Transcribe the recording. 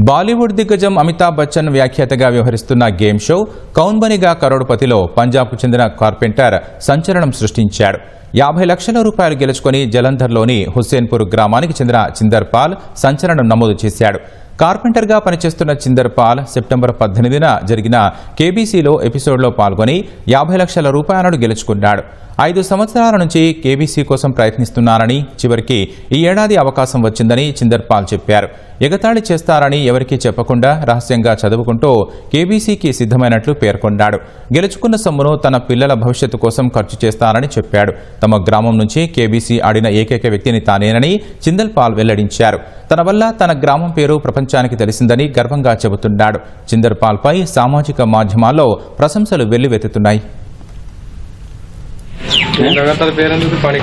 బాలీవుడ్ దిగ్గజం అమితాబ్ బచ్చన్ వ్యాఖ్యాతగా వ్యవహరిస్తున్న game show కౌన్ బనేగా కరోడ్పతిలో పంజాబ్కు చెందిన కార్పెంటర్ సంచలనం సృష్టించాడు. 50 లక్షల రూపాయలు గెలుచుకుని జలంధర్లోని హుస్సేన్పూర్ గ్రామానికి చెందిన చిందర్ పాల్ సంచలనం నమోదు చేశాడు. కార్పెంటర్గా పనిచేస్తున్న చిందర్ పాల్ సెప్టెంబర్ 18న జరిగిన కేబీసీలో ఎపిసోడ్లో పాల్గొని 50 లక్షల రూపాయలను గెలుచుకున్నాడు. 5 సంవత్సరాల నుంచి కేబీసీ కోసం ప్రయత్నిస్తున్నారని, చివరికి ఈ ఏడాది అవకాశం వచ్చిందని చిందర్ పాల్ చెప్పారు. ఎగతాళి చేస్తారని ఎవరికీ చెప్పకుండా రహస్యంగా చదువుకుంటూ కేబీసీకి సిద్ధమైనట్లు పేర్కొన్నాడు. గెలుచుకున్న సొమ్మును తన పిల్లల భవిష్యత్తు కోసం ఖర్చు చేస్తారని చెప్పాడు. తమ గ్రామం నుంచి కేబీసీ ఆడిన ఏకైక వ్యక్తిని తానేనని చిందర్ పాల్ వెల్లడించారు. తన వల్ల తన గ్రామం పేరు ప్రపంచానికి తెలిసిందని గర్వంగా చెబుతున్నాడు. చిందర్ పాల్ పై సామాజిక మాధ్యమాల్లో ప్రశంసలు వెల్లువెత్తుతున్నాయి. लगातार पेरेंट्स पानी